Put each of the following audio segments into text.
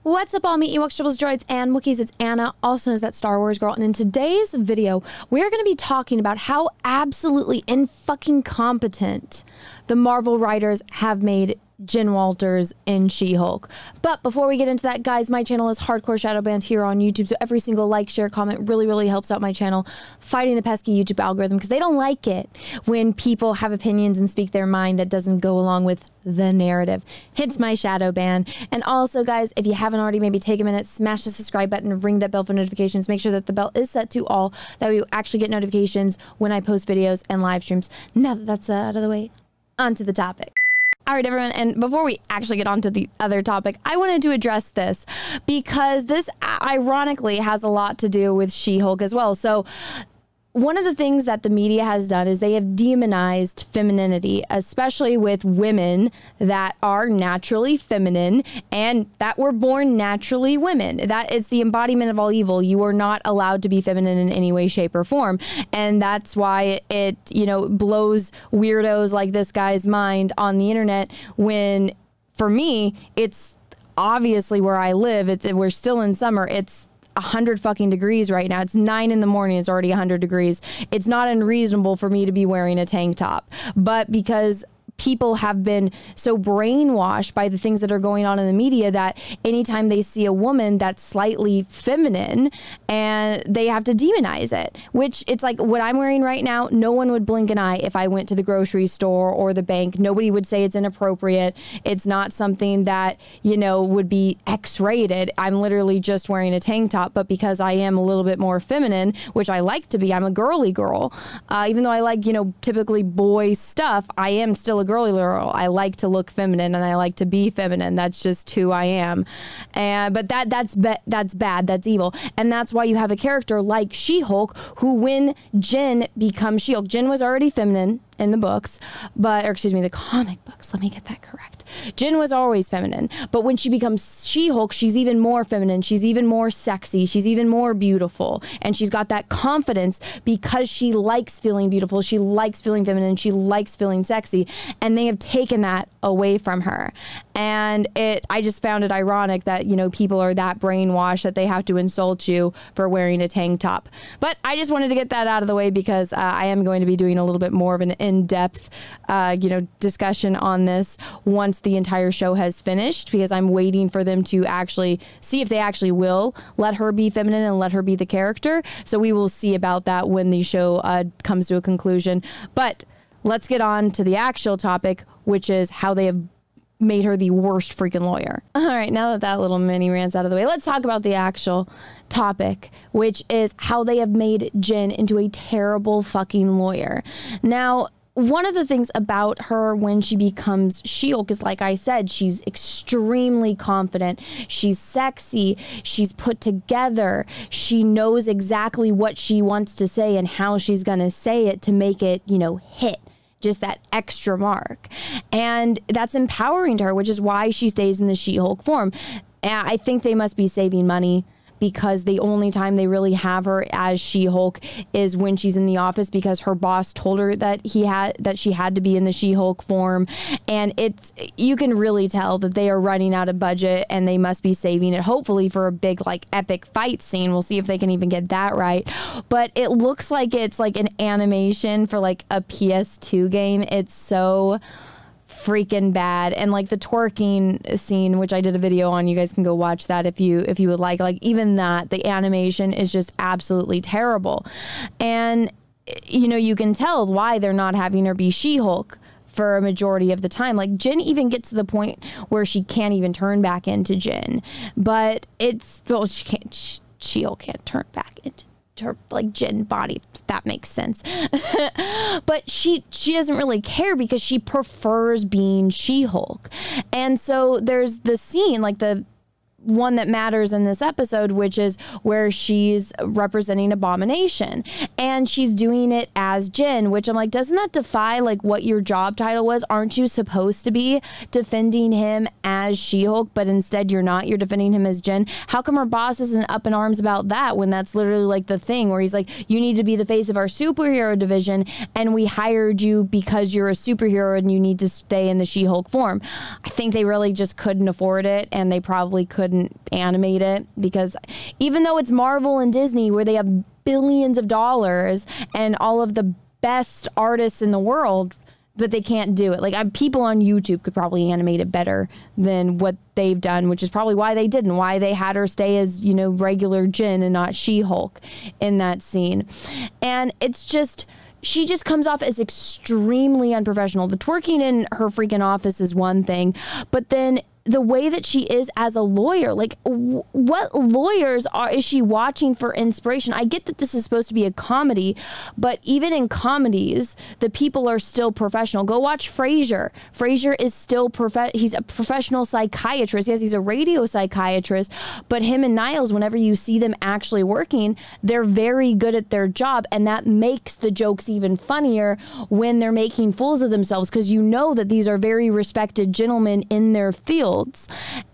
What's up, all me Ewoks, Tribbles, Droids, and Wookiees? It's Anna, also known as That Star Wars Girl, and in today's video, we're going to be talking about how absolutely unfucking competent the Marvel writers have made Jen Walters in She-Hulk. But before we get into that, guys, my channel is hardcore shadow banned here on YouTube, so every single like, share, comment really helps out my channel fighting the pesky YouTube algorithm, because they don't like it when people have opinions and speak their mind that doesn't go along with the narrative. Hence my shadow ban. And also, guys, if you haven't already, maybe take a minute, smash the subscribe button, and ring that bell for notifications. Make sure that the bell is set to all, that we actually get notifications when I post videos and live streams. Now that that's out of the way, onto the topic. All right, everyone, and before we actually get on to the other topic, I wanted to address this because this ironically has a lot to do with She-Hulk as well. So one of the things that the media has done is they have demonized femininity, especially with women that are naturally feminine and that were born naturally women. That is the embodiment of all evil. You are not allowed to be feminine in any way, shape, or form. And that's why it, you know, blows weirdos like this guy's mind on the internet when, for me, it's obviously where I live. We're still in summer. It's 100 fucking degrees right now. It's 9 in the morning. It's already 100 degrees. It's not unreasonable for me to be wearing a tank top, but because people have been so brainwashed by the things that are going on in the media that anytime they see a woman that's slightly feminine, and they have to demonize it, which it's like what I'm wearing right now. No one would blink an eye if I went to the grocery store or the bank. Nobody would say it's inappropriate. It's not something that, you know, would be X-rated. I'm literally just wearing a tank top, but because I am a little bit more feminine, which I like to be, I'm a girly girl. Even though I like, you know, typically boy stuff, I am still a girly girl. I like to look feminine and I like to be feminine. That's just who I am. But that's bad. That's evil. And that's why you have a character like She-Hulk, who when Jen becomes She-Hulk, Jen was already feminine in the books, or excuse me, the comic books. Let me get that correct. Jen was always feminine, but when she becomes She-Hulk, she's even more feminine. She's even more sexy. She's even more beautiful. And she's got that confidence because she likes feeling beautiful. She likes feeling feminine. She likes feeling sexy. And they have taken that away from her. And I just found it ironic that, you know, people are that brainwashed that they have to insult you for wearing a tank top. But I just wanted to get that out of the way because I am going to be doing a little bit more of an in-depth, you know, discussion on this once the entire show has finished, because I'm waiting for them to actually see if they actually will let her be feminine and let her be the character. So we will see about that when the show comes to a conclusion. But let's get on to the actual topic, which is how they have made her the worst freaking lawyer. All right, now that little mini rant's out of the way, let's talk about the actual topic, which is how they have made Jen into a terrible fucking lawyer. Now, one of the things about her when she becomes She-Hulk is, like I said, she's extremely confident. She's sexy. She's put together. She knows exactly what she wants to say and how she's going to say it to make it, you know, hit. Just that extra mark. And that's empowering to her, which is why she stays in the She-Hulk form. And I think they must be saving money, because the only time they really have her as She-Hulk is when she's in the office, because her boss told her that she had to be in the She-Hulk form. And you can really tell that they are running out of budget and they must be saving it, hopefully for a big, like, epic fight scene. We'll see if they can even get that right. But it looks like it's like an animation for like a PS2 game. It's so freaking bad. And like the twerking scene, which I did a video on, you guys can go watch that if you would like even that, the animation is just absolutely terrible. And you know, you can tell why they're not having her be She-Hulk for a majority of the time. Like Jen even gets to the point where she can't even turn back into Jen, but She-Hulk can't turn back into her like Jen body, if that makes sense. But she doesn't really care because she prefers being She-Hulk. And so there's the scene, like the one that matters in this episode, which is where she's representing Abomination, and she's doing it as Jen, which I'm like, doesn't that defy like what your job title was? Aren't you supposed to be defending him as She-Hulk, but instead you're not, you're defending him as Jen? How come her boss isn't up in arms about that when that's literally like the thing where he's like, you need to be the face of our superhero division and we hired you because you're a superhero and you need to stay in the She-Hulk form? I think they really just couldn't afford it, and they probably couldn't didn't animate it, because even though it's Marvel and Disney where they have billions of dollars and all of the best artists in the world, but they can't do it. Like, people on YouTube could probably animate it better than what they've done, which is probably why they didn't, why they had her stay as, you know, regular Jen and not She-Hulk in that scene. And it's just, she just comes off as extremely unprofessional. The twerking in her freaking office is one thing, but then the way that she is as a lawyer, like, what lawyers is she watching for inspiration? I get that this is supposed to be a comedy, but even in comedies, the people are still professional. Go watch Frasier. Frasier is still he's a professional psychiatrist. Yes, he's a radio psychiatrist, but him and Niles, whenever you see them actually working, they're very good at their job, and that makes the jokes even funnier when they're making fools of themselves, because you know that these are very respected gentlemen in their field.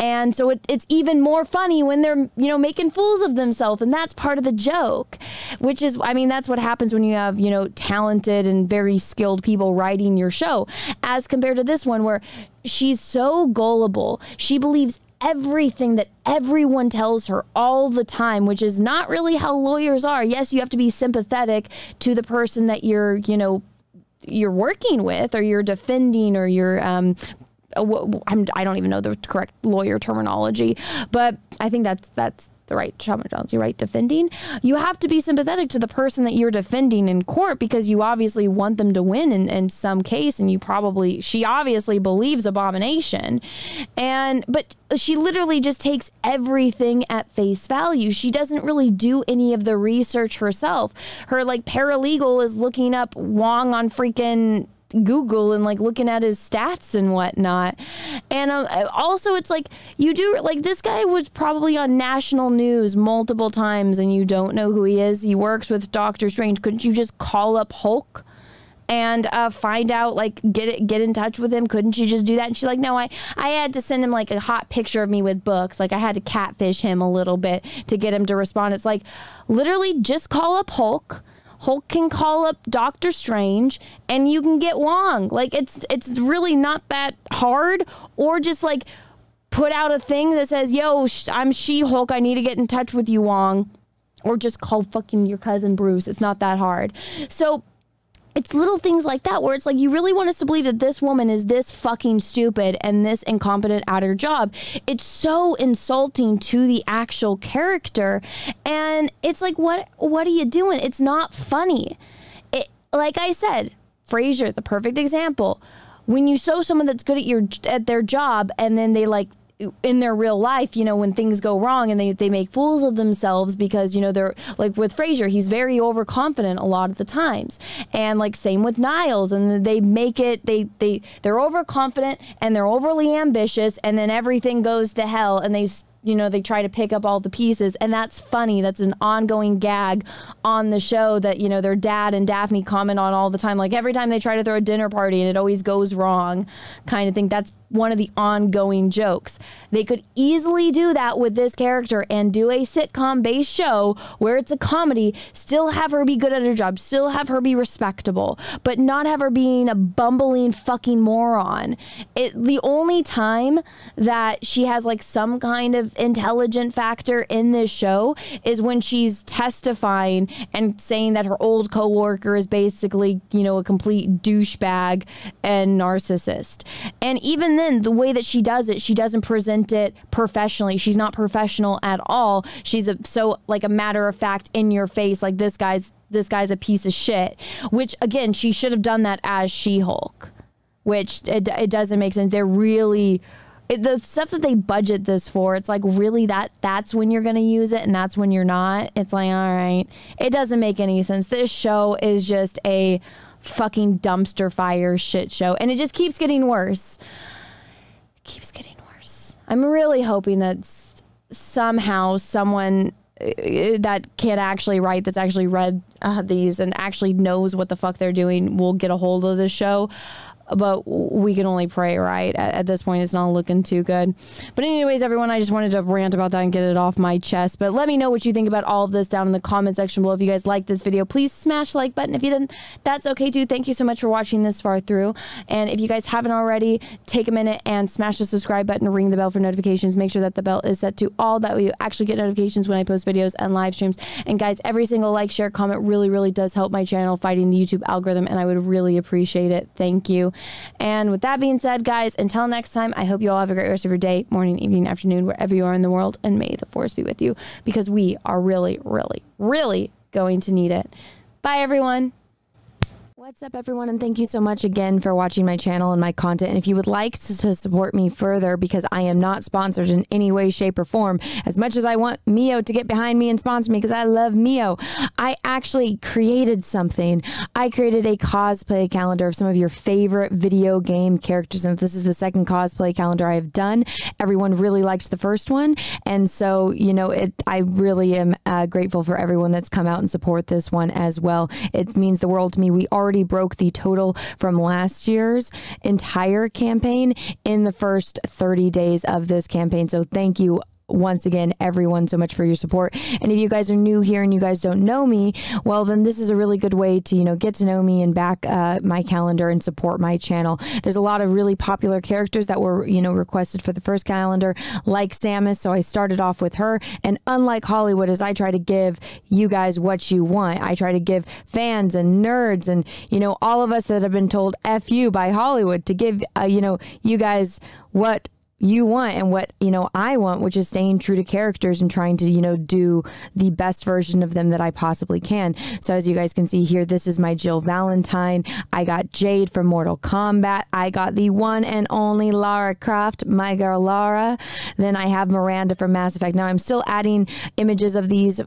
And so it's even more funny when they're, you know, making fools of themselves. And that's part of the joke, which is, I mean, that's what happens when you have, you know, talented and very skilled people writing your show, as compared to this one where she's so gullible. She believes everything that everyone tells her all the time, which is not really how lawyers are. Yes, you have to be sympathetic to the person that you're, you know, you're working with, or you're defending, or you're, I don't even know the correct lawyer terminology, but I think that's the right terminology, right? Defending. You have to be sympathetic to the person that you're defending in court, because you obviously want them to win in some case, and she obviously believes Abomination. But she literally just takes everything at face value. She doesn't really do any of the research herself. Her, like, paralegal is looking up Wong on freaking Google and, like, looking at his stats and whatnot. And also, it's like, you do, like, this guy was probably on national news multiple times and you don't know who he is. He works with Doctor Strange. Couldn't you just call up Hulk and find out, like, get in touch with him? Couldn't you just do that? And she's like, no, I had to send him, like, a hot picture of me with books. Like, I had to catfish him a little bit to get him to respond. It's like, literally just call up Hulk. Hulk can call up Doctor Strange and you can get Wong. Like, it's really not that hard. Or just, like, put out a thing that says, yo, I'm She-Hulk, I need to get in touch with you, Wong. Or just call fucking your cousin Bruce. It's not that hard. So it's little things like that where it's like, you really want us to believe that this woman is this fucking stupid and this incompetent at her job. It's so insulting to the actual character. And it's like, what are you doing? It's not funny. Like I said, Frasier, the perfect example. When you show someone that's good at their job, and then they, like, in their real life, you know, when things go wrong and they make fools of themselves because, you know, they're, like, with Frasier, he's very overconfident a lot of the times. And, like, same with Niles, and they make it, they're overconfident and they're overly ambitious, and then everything goes to hell, and they try to pick up all the pieces, and that's funny. That's an ongoing gag on the show that, you know, their dad and Daphne comment on all the time. Like, every time they try to throw a dinner party and it always goes wrong kind of thing. That's one of the ongoing jokes. They could easily do that with this character and do a sitcom-based show where it's a comedy, still have her be good at her job, still have her be respectable, but not have her being a bumbling fucking moron. The only time that she has, like, some kind of intelligent factor in this show is when she's testifying and saying that her old coworker is basically, you know, a complete douchebag and narcissist. And even then, the way that she does it, she doesn't present it professionally. She's not professional at all. She's so like a matter of fact, in your face, like, this guy's a piece of shit, which, again, she should have done that as She-Hulk, which it doesn't make sense. They're really, the stuff that they budget this for, it's like, really, that's when you're going to use it and that's when you're not. It's like, all right, it doesn't make any sense. This show is just a fucking dumpster fire shit show, and it just keeps getting worse. I'm really hoping that somehow someone that can actually write, that's actually read these and actually knows what the fuck they're doing, will get a hold of the show. but we can only pray, right? At this point, it's not looking too good. But anyways, everyone, I just wanted to rant about that and get it off my chest. But let me know what you think about all of this down in the comment section below. If you guys liked this video, please smash the like button. If you didn't, that's okay too. Thank you so much for watching this far through. And if you guys haven't already, take a minute and smash the subscribe button, ring the bell for notifications. Make sure that the bell is set to all. That way you actually get notifications when I post videos and live streams. And guys, every single like, share, comment really does help my channel fighting the YouTube algorithm, and I would really appreciate it. Thank you. And with that being said, guys, until next time, I hope you all have a great rest of your day, morning, evening, afternoon, wherever you are in the world, and may the force be with you, because we are really going to need it. Bye, everyone. What's up, everyone, and thank you so much again for watching my channel and my content. And if you would like to support me further, because I am not sponsored in any way, shape, or form, as much as I want Mio to get behind me and sponsor me, because I love Mio, I actually created something. I created a cosplay calendar of some of your favorite video game characters, and this is the second cosplay calendar I have done. Everyone really liked the first one, and so, you know, I really am grateful for everyone that's come out and support this one as well. It means the world to me. We already broke the total from last year's entire campaign in the first 30 days of this campaign. So thank you once again, everyone, so much for your support. And if you guys are new here and you guys don't know me, well, then this is a really good way to, you know, get to know me and back my calendar and support my channel. There's a lot of really popular characters that were, you know, requested for the first calendar, like Samus. So I started off with her. And unlike Hollywood, as I try to give you guys what you want, I try to give fans and nerds and, you know, all of us that have been told F you by Hollywood to give, you know, you guys what you want and what, you know, I want, which is staying true to characters and trying to, you know, do the best version of them that I possibly can. So as you guys can see here, this is my Jill Valentine. I got Jade from Mortal Kombat. I got the one and only Lara Croft, my girl Lara. Then I have Miranda from Mass Effect. Now I'm still adding images of these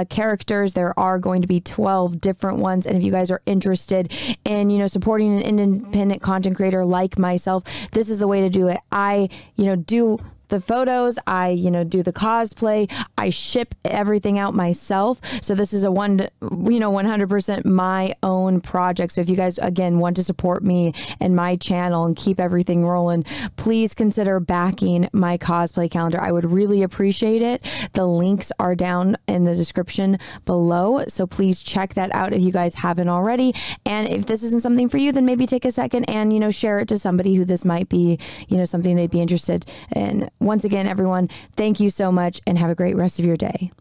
characters. There are going to be 12 different ones. And if you guys are interested in, you know, supporting an independent content creator like myself, this is the way to do it. I, you know, do the photos, I, you know, do the cosplay, I ship everything out myself. So this is a 100% my own project. So if you guys, again, want to support me and my channel and keep everything rolling, please consider backing my cosplay calendar. I would really appreciate it. The links are down in the description below. So please check that out if you guys haven't already. And if this isn't something for you, then maybe take a second and, you know, share it to somebody who this might be, you know, something they'd be interested in. Once again, everyone, thank you so much and have a great rest of your day.